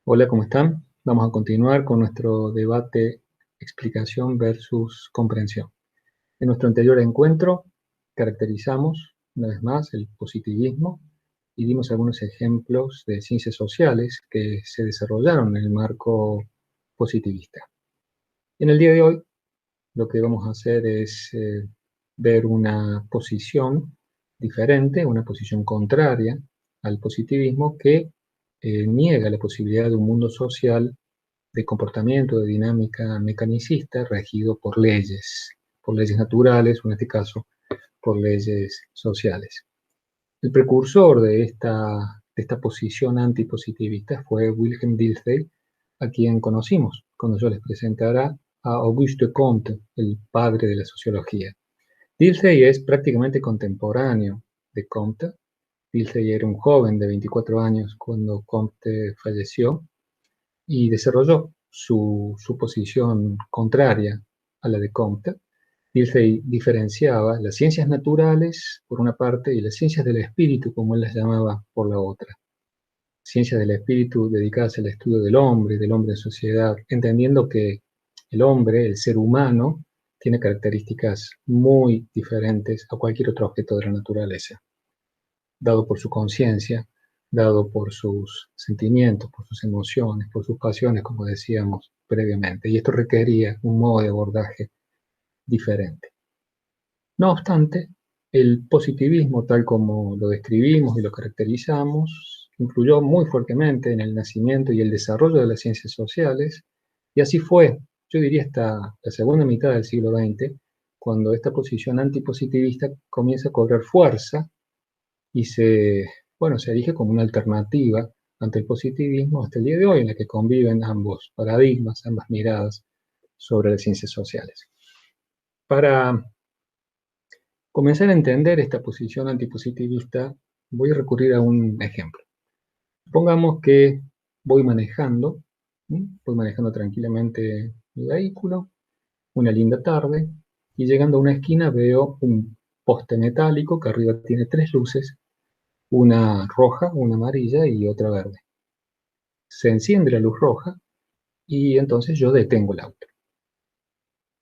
Hola, ¿cómo están? Vamos a continuar con nuestro debate explicación versus comprensión. En nuestro anterior encuentro caracterizamos una vez más el positivismo y dimos algunos ejemplos de ciencias sociales que se desarrollaron en el marco positivista. En el día de hoy lo que vamos a hacer es ver una posición diferente, una posición contraria al positivismo que niega la posibilidad de un mundo social de comportamiento, de dinámica mecanicista regido por leyes naturales o en este caso por leyes sociales. El precursor de esta posición antipositivista fue Wilhelm Dilthey, a quien conocimos cuando yo les presentara a Auguste Comte, el padre de la sociología. Dilthey es prácticamente contemporáneo de Comte. Dilthey era un joven de 24 años cuando Comte falleció y desarrolló su posición contraria a la de Comte. Dilthey diferenciaba las ciencias naturales por una parte y las ciencias del espíritu, como él las llamaba, por la otra. Ciencias del espíritu dedicadas al estudio del hombre en sociedad, entendiendo que el hombre, el ser humano, tiene características muy diferentes a cualquier otro objeto de la naturaleza, dado por su conciencia, dado por sus sentimientos, por sus emociones, por sus pasiones, como decíamos previamente. Y esto requería un modo de abordaje diferente. No obstante, el positivismo, tal como lo describimos y lo caracterizamos, influyó muy fuertemente en el nacimiento y el desarrollo de las ciencias sociales, y así fue, yo diría, hasta la segunda mitad del siglo XX, cuando esta posición antipositivista comienza a cobrar fuerza y se erige como una alternativa ante el positivismo hasta el día de hoy, en la que conviven ambos paradigmas, ambas miradas sobre las ciencias sociales. Para comenzar a entender esta posición antipositivista, voy a recurrir a un ejemplo. Supongamos que voy manejando, voy manejando tranquilamente mi vehículo, una linda tarde, y llegando a una esquina veo un poste metálico que arriba tiene tres luces, una roja, una amarilla y otra verde. Se enciende la luz roja y entonces yo detengo el auto.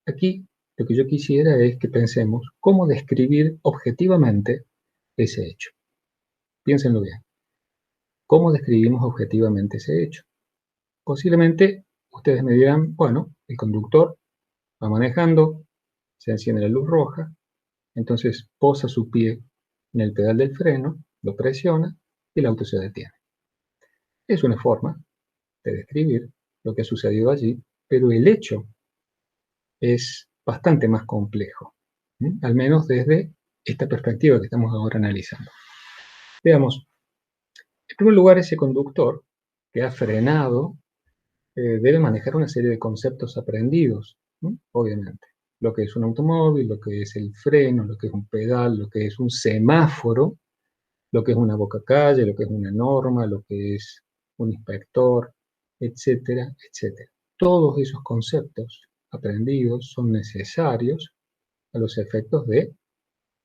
Aquí lo que yo quisiera es que pensemos cómo describir objetivamente ese hecho. Piénsenlo bien. ¿Cómo describimos objetivamente ese hecho? Posiblemente ustedes me dirán, bueno, el conductor va manejando, se enciende la luz roja, entonces posa su pie en el pedal del freno, lo presiona y el auto se detiene. Es una forma de describir lo que ha sucedido allí, pero el hecho es bastante más complejo, al menos desde esta perspectiva que estamos ahora analizando. Veamos, en primer lugar, ese conductor que ha frenado debe manejar una serie de conceptos aprendidos, ¿no? Obviamente. Lo que es un automóvil, lo que es el freno, lo que es un pedal, lo que es un semáforo, lo que es una bocacalle, lo que es una norma, lo que es un inspector, etcétera, etcétera. Todos esos conceptos aprendidos son necesarios a los efectos de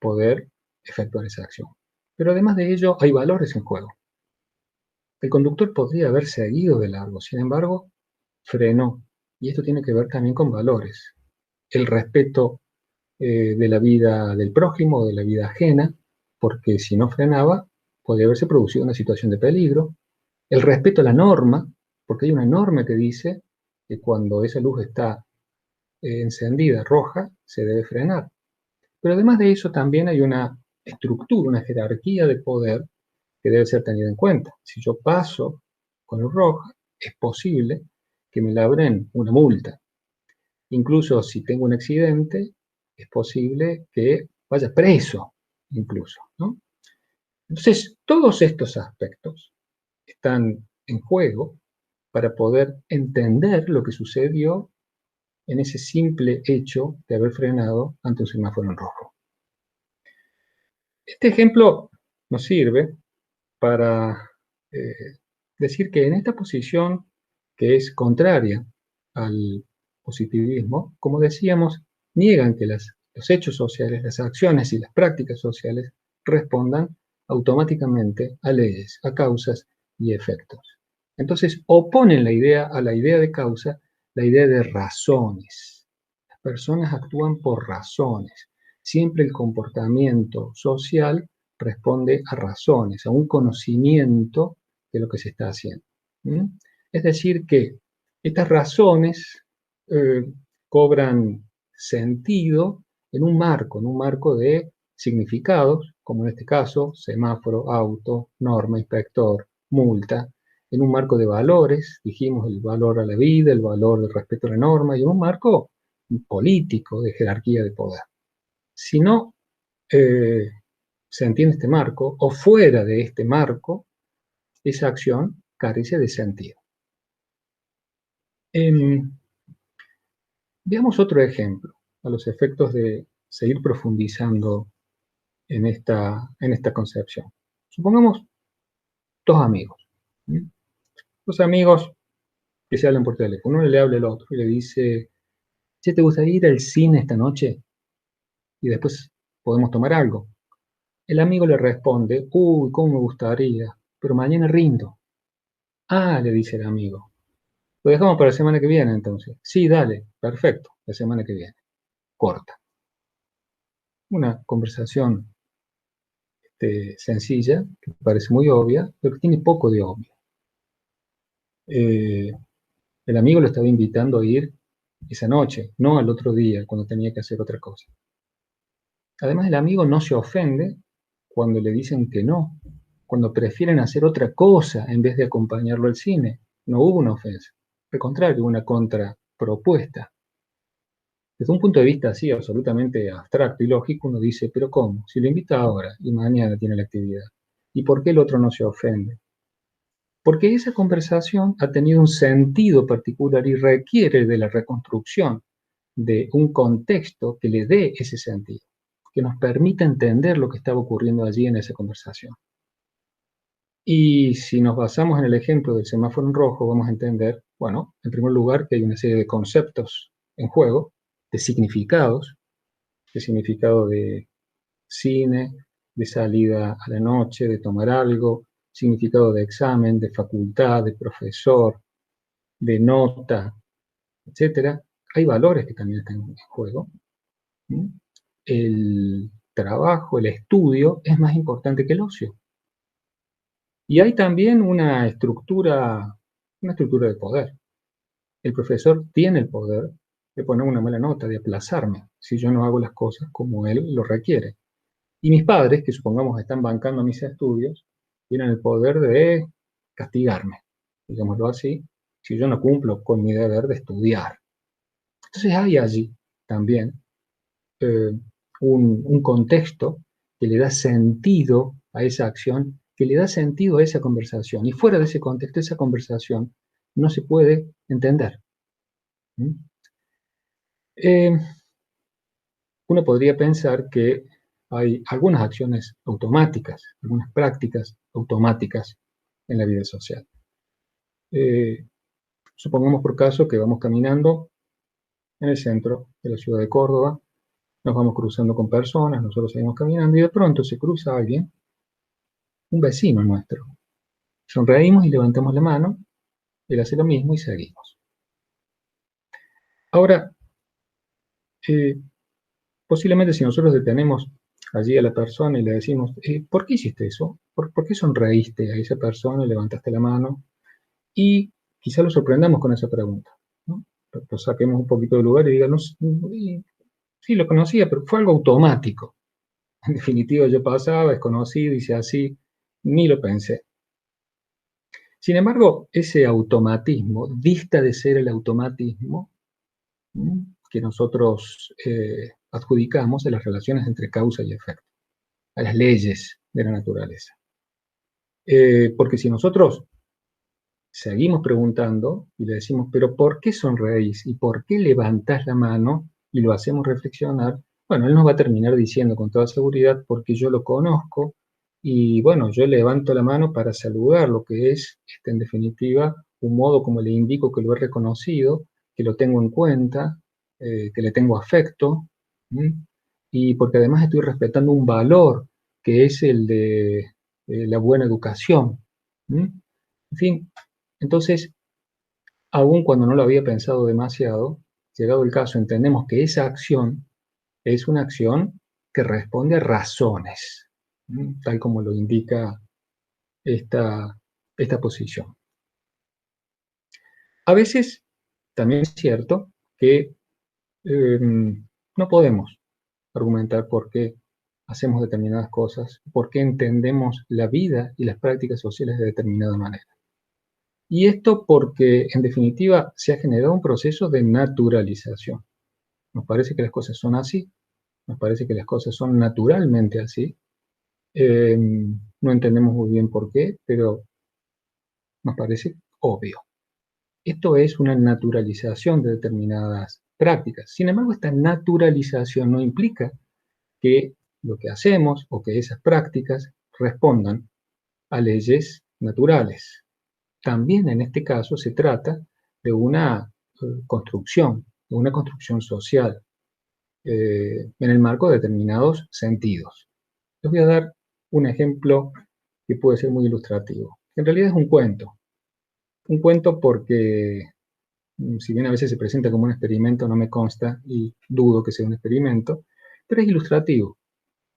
poder efectuar esa acción. Pero además de ello, hay valores en juego. El conductor podría haber seguido de largo, sin embargo, frenó. Y esto tiene que ver también con valores. El respeto de la vida del prójimo, de la vida ajena, porque si no frenaba, podría haberse producido una situación de peligro. El respeto a la norma, porque hay una norma que dice que cuando esa luz está encendida, roja, se debe frenar. Pero además de eso también hay una estructura, una jerarquía de poder que debe ser tenida en cuenta. Si yo paso con luz roja, es posible que me labren una multa. Incluso si tengo un accidente, es posible que vaya preso, incluso, ¿no? Entonces, todos estos aspectos están en juego para poder entender lo que sucedió en ese simple hecho de haber frenado ante un semáforo en rojo. Este ejemplo nos sirve para decir que en esta posición que es contraria al positivismo, como decíamos, niegan que los hechos sociales, las acciones y las prácticas sociales respondan automáticamente a leyes, a causas y efectos. Entonces oponen la idea a la idea de causa, la idea de razones. Las personas actúan por razones. Siempre el comportamiento social responde a razones, a un conocimiento de lo que se está haciendo. ¿Mm? Es decir, que estas razones eh, cobran sentido en un marco de significados, como en este caso, semáforo, auto, norma, inspector, multa, en un marco de valores, dijimos el valor a la vida, el valor del respeto a la norma, y en un marco político de jerarquía de poder. Si no eh, se entiende este marco, o fuera de este marco, esa acción carece de sentido. Em, Veamos otro ejemplo, a los efectos de seguir profundizando en esta concepción. Supongamos dos amigos. ¿Sí? Dos amigos que se hablan por teléfono. Uno le habla al otro y le dice, che, ¿te gustaría ir al cine esta noche? Y después podemos tomar algo. El amigo le responde, uy, cómo me gustaría, pero mañana rindo. Ah, le dice el amigo. Lo dejamos para la semana que viene entonces. Sí, dale, perfecto, la semana que viene. Corta. Una conversación sencilla, que parece muy obvia, pero que tiene poco de obvio. Eh, el amigo lo estaba invitando a ir esa noche, no al otro día, cuando tenía que hacer otra cosa. Además, el amigo no se ofende cuando le dicen que no, cuando prefieren hacer otra cosa en vez de acompañarlo al cine. No hubo una ofensa, al contrario, una contrapropuesta. Desde un punto de vista así, absolutamente abstracto y lógico, uno dice, pero ¿cómo? Si lo invita ahora y mañana tiene la actividad, ¿y por qué el otro no se ofende? Porque esa conversación ha tenido un sentido particular y requiere de la reconstrucción de un contexto que le dé ese sentido, que nos permita entender lo que estaba ocurriendo allí en esa conversación. Y si nos basamos en el ejemplo del semáforo en rojo, vamos a entender, bueno, en primer lugar, que hay una serie de conceptos en juego, de significado de cine, de salida a la noche, de tomar algo, significado de examen, de facultad, de profesor, de nota, etcétera. Hay valores que también están en juego. ¿Mm? El trabajo, el estudio es más importante que el ocio. Y hay también una estructura de poder. El profesor tiene el poder de poner una mala nota, de aplazarme, si yo no hago las cosas como él lo requiere. Y mis padres, que supongamos están bancando mis estudios, tienen el poder de castigarme, digámoslo así, si yo no cumplo con mi deber de estudiar. Entonces hay allí también eh, un contexto que le da sentido a esa acción, que le da sentido a esa conversación. Y fuera de ese contexto, esa conversación no se puede entender. ¿Mm? Eh, Uno podría pensar que hay algunas acciones automáticas, algunas prácticas automáticas en la vida social. Eh, Supongamos por caso que vamos caminando en el centro de la ciudad de Córdoba, nos vamos cruzando con personas, nosotros seguimos caminando y de pronto se cruza alguien, un vecino nuestro. Sonreímos y levantamos la mano, él hace lo mismo y seguimos. Ahora, eh, posiblemente si nosotros detenemos allí a la persona y le decimos, ¿por qué hiciste eso? ¿Por qué sonreíste a esa persona, levantaste la mano? Y quizá lo sorprendamos con esa pregunta, ¿no? Lo saquemos un poquito del lugar y digan, no, sí, lo conocía, pero fue algo automático. En definitiva, yo pasaba, desconocido, hice así, ni lo pensé. Sin embargo, ese automatismo dista de ser el automatismo que nosotros adjudicamos a las relaciones entre causa y efecto, a las leyes de la naturaleza. Porque si nosotros seguimos preguntando y le decimos, pero ¿por qué sonreís? ¿Y por qué levantás la mano? Y lo hacemos reflexionar, bueno, él nos va a terminar diciendo con toda seguridad, porque yo lo conozco, y bueno, yo levanto la mano para saludar, lo que es, en definitiva, un modo como le indico que lo he reconocido, que lo tengo en cuenta, que le tengo afecto, ¿sí? Y porque además estoy respetando un valor que es el de la buena educación. ¿Sí? En fin, Entonces, aun cuando no lo había pensado demasiado, llegado el caso, entendemos que esa acción es una acción que responde a razones, tal como lo indica esta, esta posición. A veces también es cierto que no podemos argumentar por qué hacemos determinadas cosas, por qué entendemos la vida y las prácticas sociales de determinada manera. Y esto porque, en definitiva, se ha generado un proceso de naturalización. Nos parece que las cosas son así, nos parece que las cosas son naturalmente así. No entendemos muy bien por qué, pero nos parece obvio. Esto es una naturalización de determinadas prácticas. Sin embargo, esta naturalización no implica que lo que hacemos o que esas prácticas respondan a leyes naturales. También en este caso se trata de una construcción, de una construcción social en el marco de determinados sentidos. Les voy a dar un ejemplo que puede ser muy ilustrativo. En realidad es un cuento. Un cuento porque, si bien a veces se presenta como un experimento, no me consta y dudo que sea un experimento, pero es ilustrativo,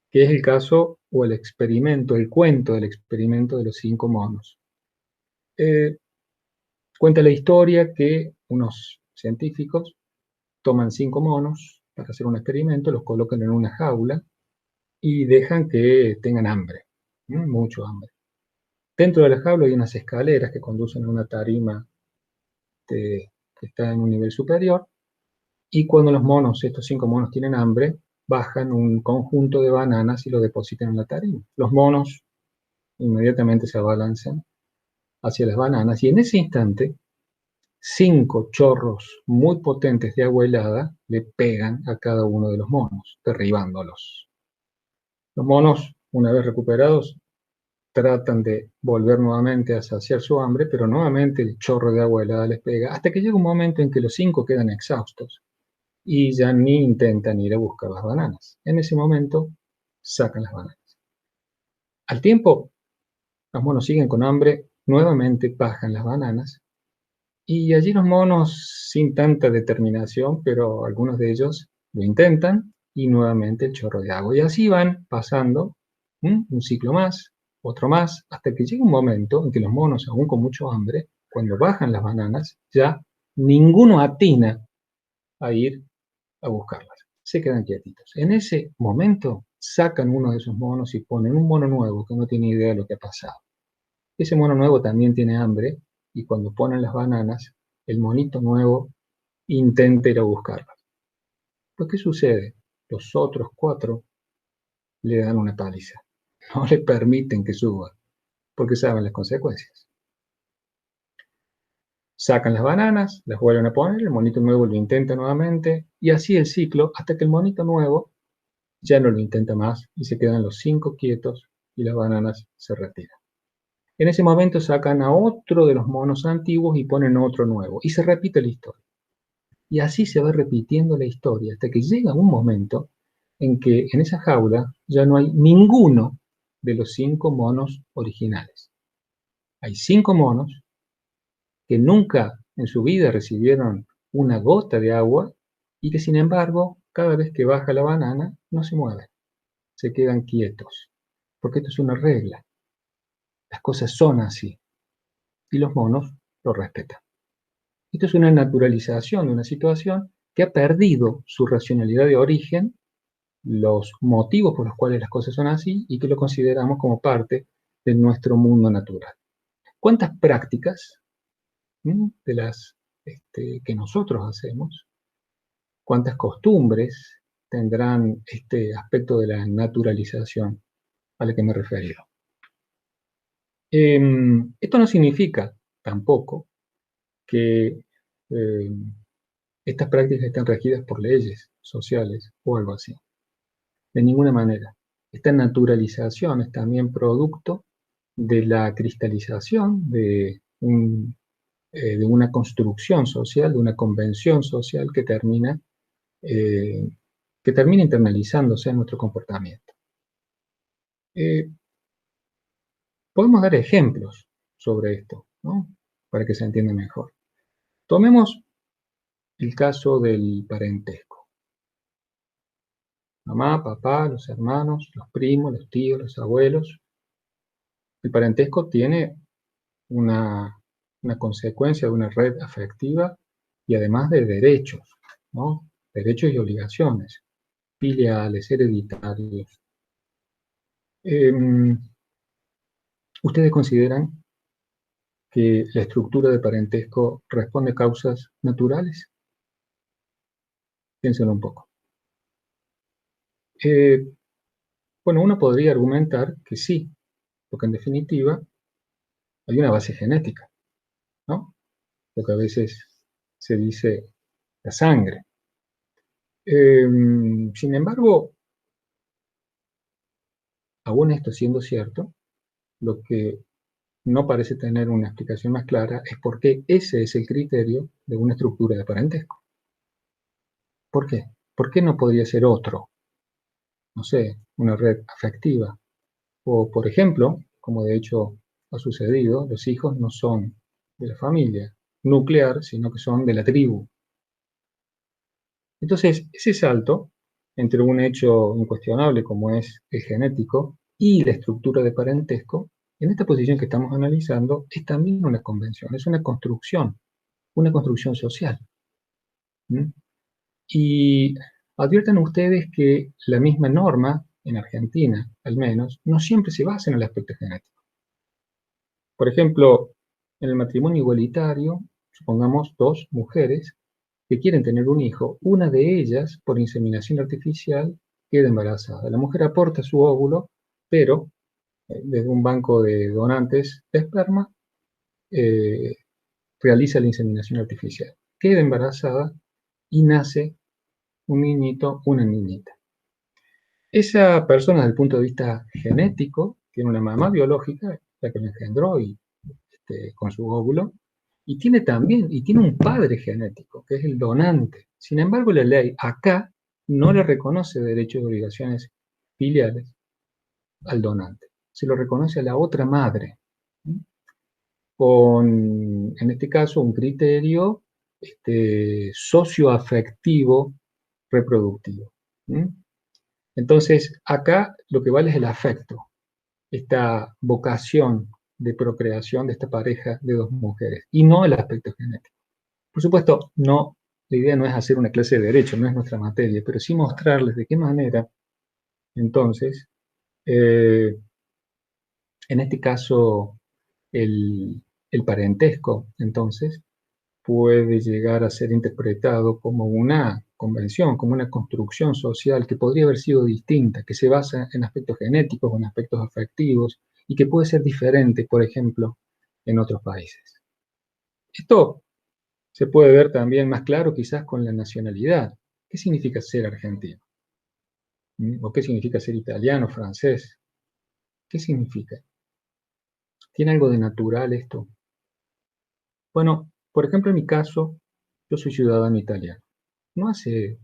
que es el caso o el experimento, el cuento del experimento de los 5 monos. Cuenta la historia que unos científicos toman 5 monos para hacer un experimento, los colocan en una jaula y dejan que tengan hambre, mucho hambre. Dentro de la jaula hay unas escaleras que conducen a una tarima que está en un nivel superior, y cuando los monos, estos 5 monos tienen hambre, bajan un conjunto de bananas y lo depositan en la tarima. Los monos inmediatamente se abalanzan hacia las bananas y en ese instante 5 chorros muy potentes de agua helada le pegan a cada uno de los monos, derribándolos. Los monos, una vez recuperados, tratan de volver nuevamente a saciar su hambre, pero nuevamente el chorro de agua helada les pega, hasta que llega un momento en que los 5 quedan exhaustos y ya ni intentan ir a buscar las bananas. En ese momento sacan las bananas. Al tiempo, los monos siguen con hambre, nuevamente bajan las bananas y allí los monos, sin tanta determinación, pero algunos de ellos lo intentan y nuevamente el chorro de agua. Y así van pasando un ciclo más, otro más, hasta que llega un momento en que los monos, aún con mucho hambre, cuando bajan las bananas, ya ninguno atina a ir a buscarlas. Se quedan quietitos. En ese momento sacan uno de esos monos y ponen un mono nuevo que no tiene idea de lo que ha pasado. Ese mono nuevo también tiene hambre y cuando ponen las bananas, el monito nuevo intenta ir a buscarlas. Pues, ¿qué sucede? Los otros 4 le dan una paliza. No le permiten que suba, porque saben las consecuencias. Sacan las bananas, las vuelven a poner, el monito nuevo lo intenta nuevamente, y así el ciclo hasta que el monito nuevo ya no lo intenta más y se quedan los 5 quietos y las bananas se retiran. En ese momento sacan a otro de los monos antiguos y ponen otro nuevo, y se repite la historia. Y así se va repitiendo la historia hasta que llega un momento en que en esa jaula ya no hay ninguno de los 5 monos originales. Hay 5 monos que nunca en su vida recibieron una gota de agua y que sin embargo cada vez que baja la banana no se mueven, se quedan quietos, porque esto es una regla, las cosas son así y los monos lo respetan. Esto es una naturalización de una situación que ha perdido su racionalidad de origen, los motivos por los cuales las cosas son así y que lo consideramos como parte de nuestro mundo natural. ¿Cuántas prácticas de las que nosotros hacemos, cuántas costumbres tendrán este aspecto de la naturalización a la que me he referido? Esto no significa tampoco que estas prácticas están regidas por leyes sociales o algo así. De ninguna manera. Esta naturalización es también producto de la cristalización de una construcción social, de una convención social eh, que termina internalizándose en nuestro comportamiento. Podemos dar ejemplos sobre esto, ¿no? para que se entienda mejor. Tomemos el caso del parentesco. Mamá, papá, los hermanos, los primos, los tíos, los abuelos. El parentesco tiene una consecuencia de una red afectiva y además de derechos, ¿no? Derechos y obligaciones, filiales, hereditarios. ¿Ustedes consideran que la estructura de parentesco responde a causas naturales? Piénsenlo un poco. Bueno, uno podría argumentar que sí, porque en definitiva hay una base genética, ¿no? Lo que a veces se dice la sangre. Sin embargo, aún esto siendo cierto, lo que no parece tener una explicación más clara es por qué ese es el criterio de una estructura de parentesco. ¿Por qué? ¿Por qué no podría ser otro? No sé, una red afectiva. O, por ejemplo, como de hecho ha sucedido, los hijos no son de la familia nuclear, sino que son de la tribu. Entonces, ese salto entre un hecho incuestionable como es el genético y la estructura de parentesco, en esta posición que estamos analizando, es también una convención, es una construcción social. ¿Mm? Y adviertan ustedes que la misma norma, en Argentina al menos, no siempre se basa en el aspecto genético. Por ejemplo, en el matrimonio igualitario, supongamos dos mujeres que quieren tener un hijo, una de ellas, por inseminación artificial, queda embarazada. La mujer aporta su óvulo, pero desde un banco de donantes de esperma, eh, realiza la inseminación artificial. Queda embarazada y nace un niñito, una niñita. Esa persona, desde el punto de vista genético, tiene una mamá biológica, la que lo engendró y con su óvulo, y tiene un padre genético, que es el donante. Sin embargo, la ley acá no le reconoce derechos y obligaciones filiales al donante, se lo reconoce a la otra madre, con, en este caso, un criterio socioafectivo reproductivo. Entonces, acá lo que vale es el afecto, esta vocación de procreación de esta pareja de dos mujeres, y no el aspecto genético. Por supuesto, no, la idea no es hacer una clase de derecho, no es nuestra materia, pero sí mostrarles de qué manera, entonces, eh, en este caso, el parentesco, entonces, puede llegar a ser interpretado como una convención, como una construcción social que podría haber sido distinta, que se basa en aspectos genéticos o en aspectos afectivos y que puede ser diferente, por ejemplo, en otros países. Esto se puede ver también más claro quizás con la nacionalidad. ¿Qué significa ser argentino? ¿O qué significa ser italiano, francés? ¿Qué significa? ¿Tiene algo de natural esto? Bueno, por ejemplo, en mi caso, yo soy ciudadano italiano. No hace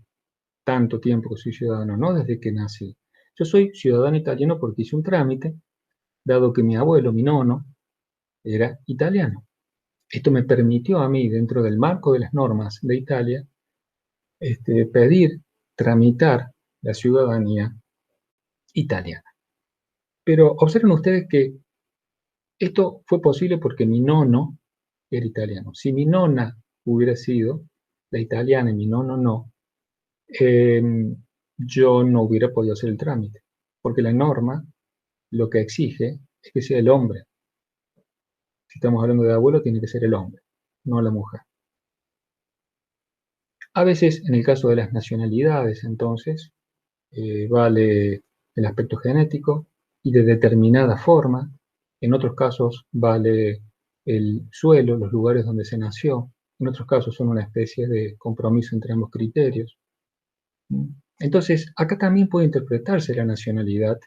tanto tiempo que soy ciudadano, no desde que nací. Yo soy ciudadano italiano porque hice un trámite, dado que mi abuelo, mi nono, era italiano. Esto me permitió a mí, dentro del marco de las normas de Italia, pedir, tramitar la ciudadanía italiana. Pero observen ustedes que esto fue posible porque mi nono era italiano. Si mi nona hubiera sido la italiana y mi nono no, eh, yo no hubiera podido hacer el trámite, porque la norma lo que exige es que sea el hombre. Si estamos hablando de abuelo, tiene que ser el hombre, no la mujer. A veces, en el caso de las nacionalidades, entonces, vale el aspecto genético y de determinada forma. En otros casos vale el suelo, los lugares donde se nació. En otros casos son una especie de compromiso entre ambos criterios. Entonces, acá también puede interpretarse la nacionalidad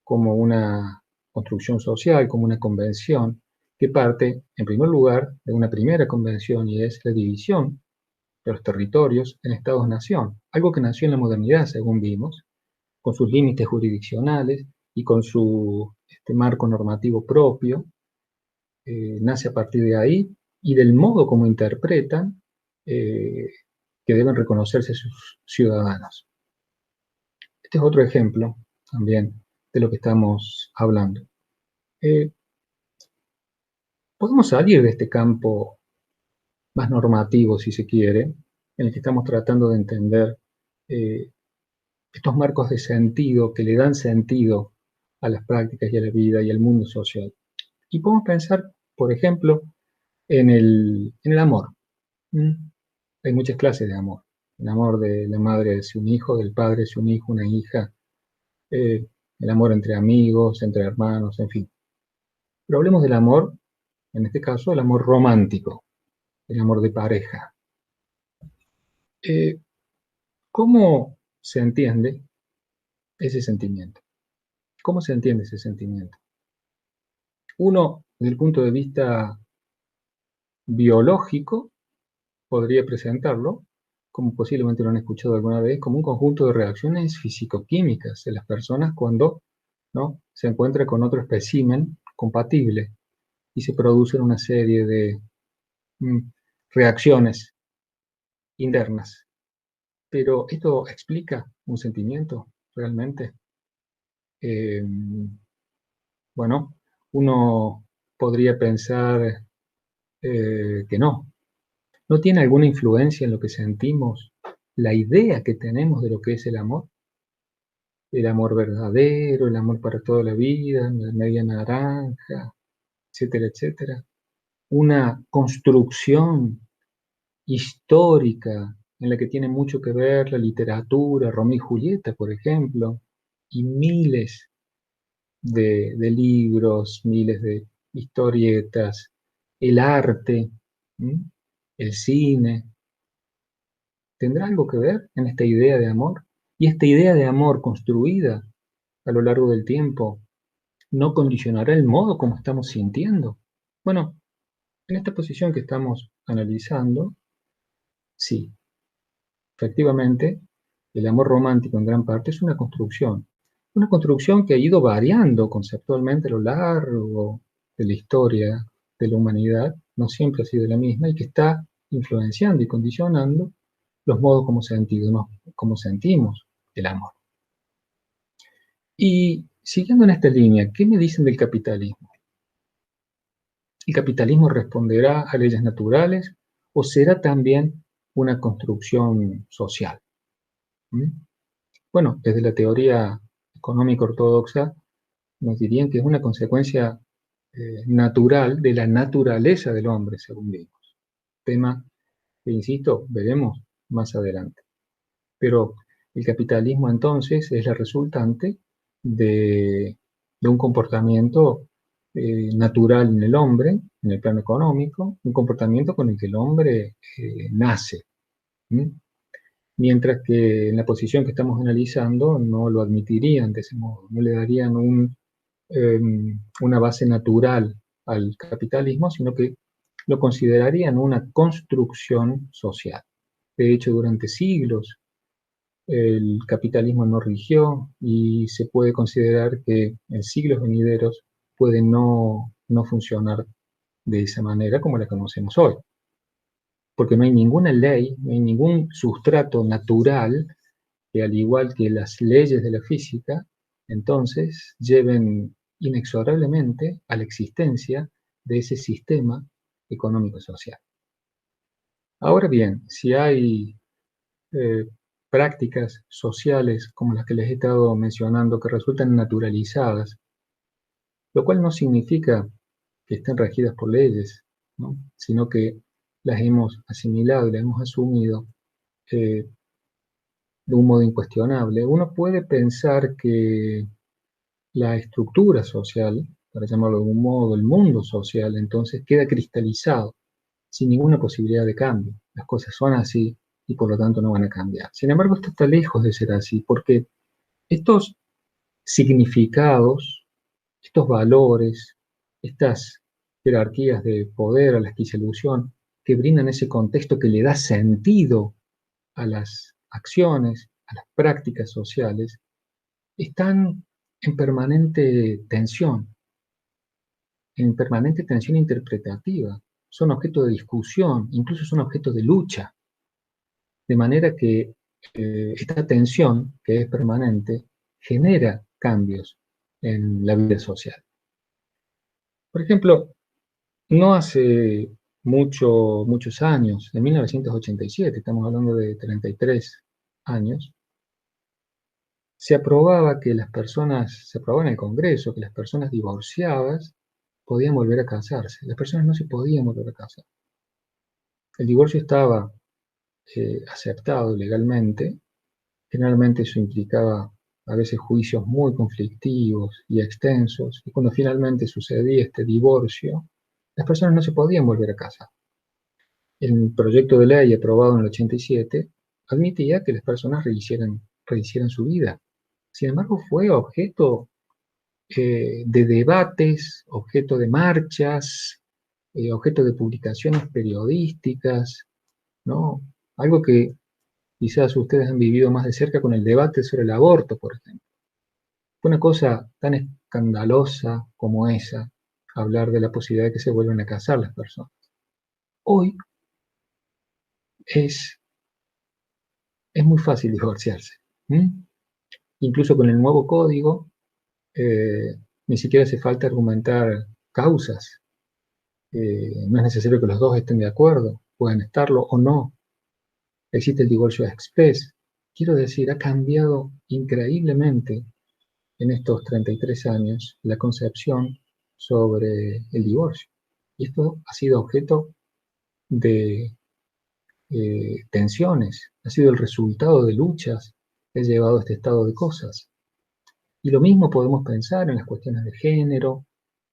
como una construcción social, como una convención, que parte, en primer lugar, de una primera convención y es la división de los territorios en estados-nación, algo que nació en la modernidad, según vimos, con sus límites jurisdiccionales y con su marco normativo propio, nace a partir de ahí, y del modo como interpretan que deben reconocerse sus ciudadanos. Este es otro ejemplo también de lo que estamos hablando. Podemos salir de este campo más normativo, si se quiere, en el que estamos tratando de entender eh, estos marcos de sentido que le dan sentido a las prácticas y a la vida y al mundo social. Y podemos pensar, por ejemplo, en el amor. ¿Mm? Hay muchas clases de amor. El amor de la madre hacia un hijo, del padre hacia un hijo, una hija, el amor entre amigos, entre hermanos, en fin. Pero hablemos del amor, en este caso, el amor romántico, el amor de pareja. Eh, ¿Cómo se entiende ese sentimiento? ¿Cómo se entiende ese sentimiento? Uno, desde el punto de vista biológico, podría presentarlo, como posiblemente lo han escuchado alguna vez, como un conjunto de reacciones físico-químicas en las personas cuando, ¿no?, se encuentra con otro espécimen compatible y se producen una serie de mm, reacciones internas. Pero ¿esto explica un sentimiento realmente? Eh, bueno, uno podría pensar que no. ¿No tiene alguna influencia en lo que sentimos la idea que tenemos de lo que es el amor? El amor verdadero, el amor para toda la vida, la media naranja, etcétera, etcétera. Una construcción histórica en la que tiene mucho que ver la literatura, Romeo y Julieta, por ejemplo, y miles de libros, miles de historietas, el arte, ¿m? El cine, ¿tendrá algo que ver en esta idea de amor? Y esta idea de amor construida a lo largo del tiempo, ¿no condicionará el modo como estamos sintiendo? Bueno, en esta posición que estamos analizando, sí, efectivamente, el amor romántico en gran parte es una construcción que ha ido variando conceptualmente a lo largo de la historia de la humanidad, no siempre ha sido la misma, y que está influenciando y condicionando los modos como sentimos el amor. Y siguiendo en esta línea, ¿qué me dicen del capitalismo? ¿El capitalismo responderá a leyes naturales o será también una construcción social? ¿Mm? Bueno, desde la teoría económica ortodoxa nos dirían que es una consecuencia natural de la naturaleza del hombre, según vimos. Tema que, insisto, veremos más adelante. Pero el capitalismo entonces es la resultante de un comportamiento natural en el hombre, en el plano económico, un comportamiento con el que el hombre nace. ¿Mm? Mientras que en la posición que estamos analizando no lo admitirían de ese modo, no le darían una base natural al capitalismo, sino que lo considerarían una construcción social. De hecho, durante siglos el capitalismo no rigió y se puede considerar que en siglos venideros puede no funcionar de esa manera como la conocemos hoy. Porque no hay ninguna ley, no hay ningún sustrato natural que, al igual que las leyes de la física, entonces lleven inexorablemente a la existencia de ese sistema económico-social. Ahora bien, si hay eh, prácticas sociales como las que les he estado mencionando que resultan naturalizadas, lo cual no significa que estén regidas por leyes, ¿no?, sino que las hemos asimilado y las hemos asumido de un modo incuestionable. Uno puede pensar que la estructura social, para llamarlo de algún modo, el mundo social, entonces queda cristalizado, sin ninguna posibilidad de cambio. Las cosas son así y por lo tanto no van a cambiar. Sin embargo, esto está lejos de ser así, porque estos significados, estos valores, estas jerarquías de poder a las que hice alusión, que brindan ese contexto que le da sentido a las acciones, a las prácticas sociales, están en permanente tensión interpretativa. son objeto de discusión, incluso son objeto de lucha. De manera que esta tensión, que es permanente, genera cambios en la vida social. Por ejemplo, no hace muchos años, en 1987, estamos hablando de 33 años, se aprobaba en el Congreso que las personas divorciadas podían volver a casarse. Las personas no se podían volver a casar. El divorcio estaba aceptado legalmente. Generalmente eso implicaba a veces juicios muy conflictivos y extensos, y cuando finalmente sucedía este divorcio, las personas no se podían volver a casar. El proyecto de ley aprobado en el 87 admitía que las personas rehicieran su vida. Sin embargo, fue objeto de debates, objeto de marchas, objeto de publicaciones periodísticas, ¿no? Algo que quizás ustedes han vivido más de cerca con el debate sobre el aborto, por ejemplo. Fue una cosa tan escandalosa como esa, hablar de la posibilidad de que se vuelvan a casar las personas. Hoy es muy fácil divorciarse. Incluso con el nuevo código, ni siquiera hace falta argumentar causas. No es necesario que los dos estén de acuerdo, pueden estarlo o no. Existe el divorcio express. Quiero decir, ha cambiado increíblemente en estos 33 años la concepción sobre el divorcio. Y esto ha sido objeto de tensiones, ha sido el resultado de luchas que ha llevado a este estado de cosas. Y lo mismo podemos pensar en las cuestiones de género.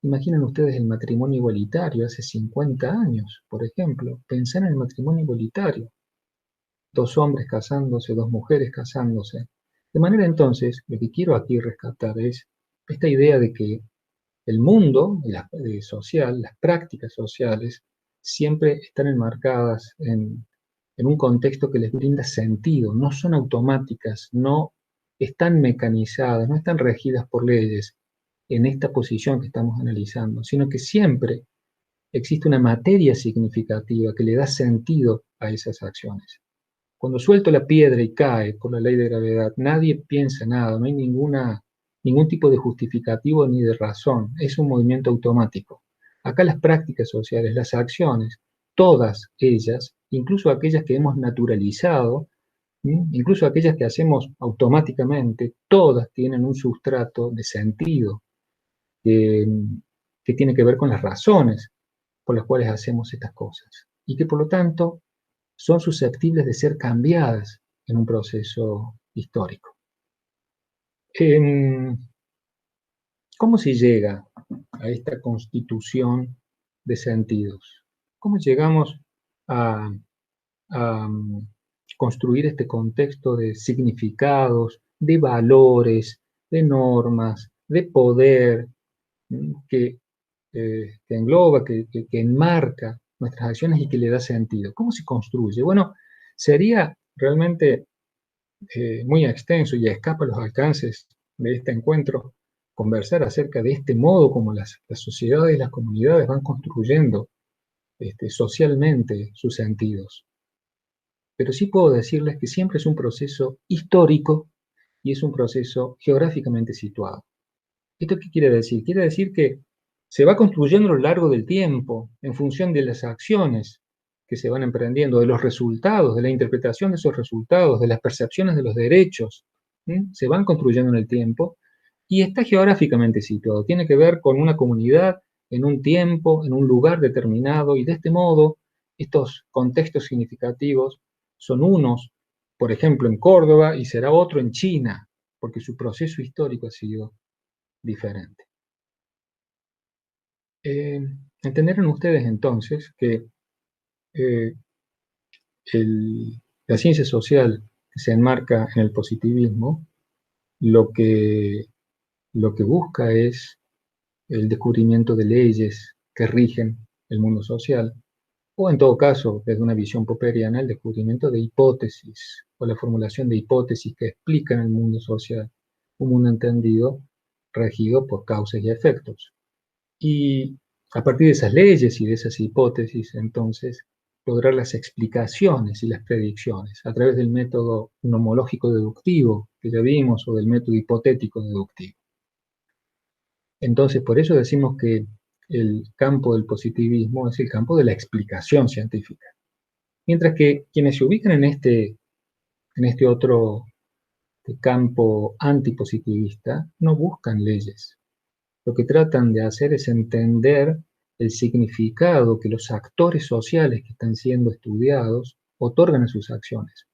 Imaginen ustedes el matrimonio igualitario hace 50 años, por ejemplo. Pensar en el matrimonio igualitario. Dos hombres casándose, dos mujeres casándose. De manera entonces, lo que quiero aquí rescatar es esta idea de que el mundo social, las prácticas sociales, siempre están enmarcadas en un contexto que les brinda sentido, no son automáticas, no están mecanizadas, no están regidas por leyes en esta posición que estamos analizando, sino que siempre existe una materia significativa que le da sentido a esas acciones. Cuando suelto la piedra y cae por la ley de gravedad, nadie piensa nada, no hay ningún tipo de justificativo ni de razón, es un movimiento automático. Acá las prácticas sociales, las acciones, todas ellas, incluso aquellas que hemos naturalizado, incluso aquellas que hacemos automáticamente, todas tienen un sustrato de sentido que, que tiene que ver con las razones por las cuales hacemos estas cosas y que por lo tanto son susceptibles de ser cambiadas en un proceso histórico. ¿Cómo se llega a esta constitución de sentidos? ¿Cómo llegamos a, a construir este contexto de significados, de valores, de normas, de poder que, que engloba, que enmarca nuestras acciones y que le da sentido? ¿Cómo se construye? Bueno, sería realmente muy extenso y escapa a los alcances de este encuentro conversar acerca de este modo como las sociedades y las comunidades van construyendo socialmente sus sentidos. Pero sí puedo decirles que siempre es un proceso histórico y es un proceso geográficamente situado. ¿Esto qué quiere decir? Quiere decir que se va construyendo a lo largo del tiempo, en función de las acciones que se van emprendiendo, de los resultados, de la interpretación de esos resultados, de las percepciones de los derechos, se van construyendo en el tiempo y está geográficamente situado. Tiene que ver con una comunidad en un tiempo, en un lugar determinado, y de este modo estos contextos significativos son unos, por ejemplo, en Córdoba y será otro en China, porque su proceso histórico ha sido diferente. Entenderán ustedes entonces que eh, la ciencia social que se enmarca en el positivismo lo que, lo que busca es el descubrimiento de leyes que rigen el mundo social, o en todo caso, desde una visión popperiana, el descubrimiento de hipótesis o la formulación de hipótesis que explican el mundo social, un mundo entendido regido por causas y efectos. Y a partir de esas leyes y de esas hipótesis, entonces, lograr las explicaciones y las predicciones a través del método nomológico deductivo que ya vimos o del método hipotético deductivo. Entonces, por eso decimos que el campo del positivismo es el campo de la explicación científica. Mientras que quienes se ubican en este otro campo antipositivista no buscan leyes. Lo que tratan de hacer es entender el significado que los actores sociales que están siendo estudiados otorgan a sus acciones,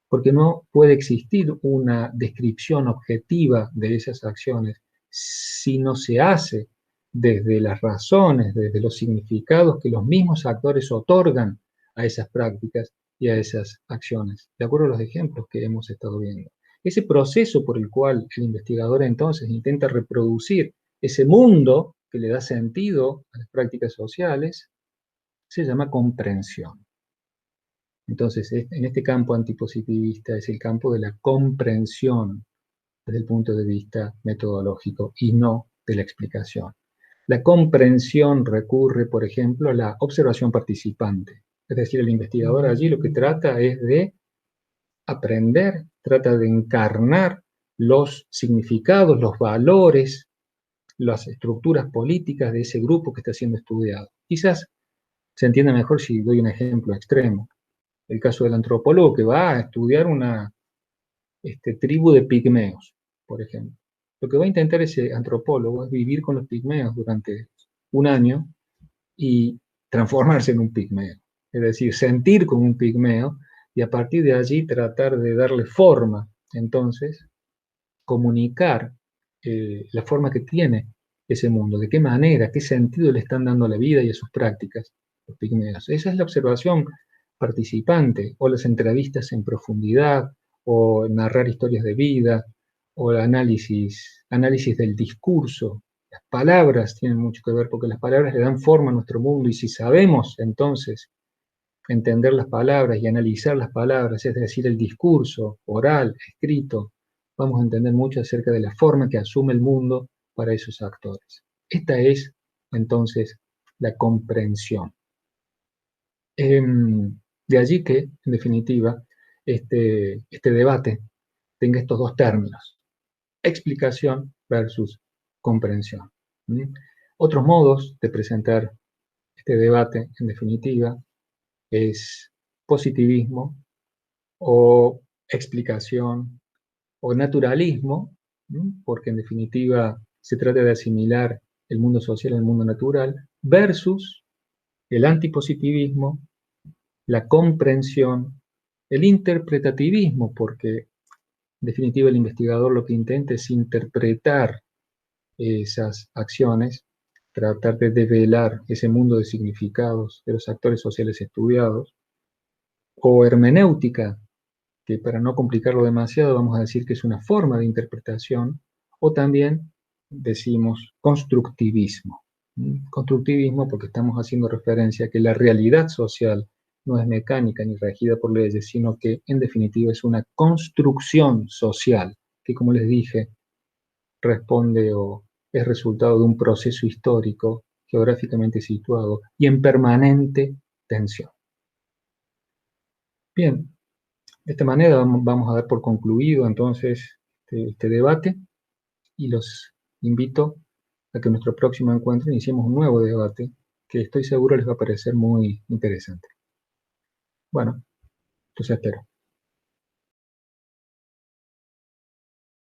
porque no puede existir una descripción objetiva de esas acciones si no se hace desde las razones, desde los significados que los mismos actores otorgan a esas prácticas y a esas acciones, de acuerdo a los ejemplos que hemos estado viendo. Ese proceso por el cual el investigador entonces intenta reproducir ese mundo que le da sentido a las prácticas sociales se llama comprensión. Entonces, en este campo antipositivista es el campo de la comprensión desde el punto de vista metodológico y no de la explicación. La comprensión recurre, por ejemplo, a la observación participante. Es decir, el investigador allí lo que trata es de aprender, trata de encarnar los significados, los valores, las estructuras políticas de ese grupo que está siendo estudiado. Quizás se entienda mejor si doy un ejemplo extremo. El caso del antropólogo que va a estudiar una tribu de pigmeos, por ejemplo. Lo que va a intentar ese antropólogo es vivir con los pigmeos durante un año y transformarse en un pigmeo. Es decir, sentir como un pigmeo y a partir de allí tratar de darle forma, entonces, comunicar la forma que tiene ese mundo, de qué manera, qué sentido le están dando a la vida y a sus prácticas los pigmeos. Esa es la observación participante, o las entrevistas en profundidad, o narrar historias de vida, o el análisis del discurso. Las palabras tienen mucho que ver porque las palabras le dan forma a nuestro mundo y si sabemos entonces entender las palabras y analizar las palabras, es decir, el discurso oral, escrito, vamos a entender mucho acerca de la forma que asume el mundo para esos actores. Esta es entonces la comprensión. De allí que, en definitiva, este debate tenga estos dos términos, explicación versus comprensión. Otros modos de presentar este debate, en definitiva, es positivismo o explicación o naturalismo, porque en definitiva se trata de asimilar el mundo social al mundo natural, versus el antipositivismo, la comprensión, el interpretativismo, porque en definitiva el investigador lo que intenta es interpretar esas acciones, tratar de develar ese mundo de significados de los actores sociales estudiados, o hermenéutica, que para no complicarlo demasiado vamos a decir que es una forma de interpretación, o también decimos constructivismo. Constructivismo porque estamos haciendo referencia a que la realidad social no es mecánica ni regida por leyes, sino que en definitiva es una construcción social, que como les dije, responde o es resultado de un proceso histórico geográficamente situado y en permanente tensión. Bien, de esta manera vamos a dar por concluido entonces este debate y los invito a que en nuestro próximo encuentro iniciemos un nuevo debate que estoy seguro les va a parecer muy interesante. Bueno, entonces espero.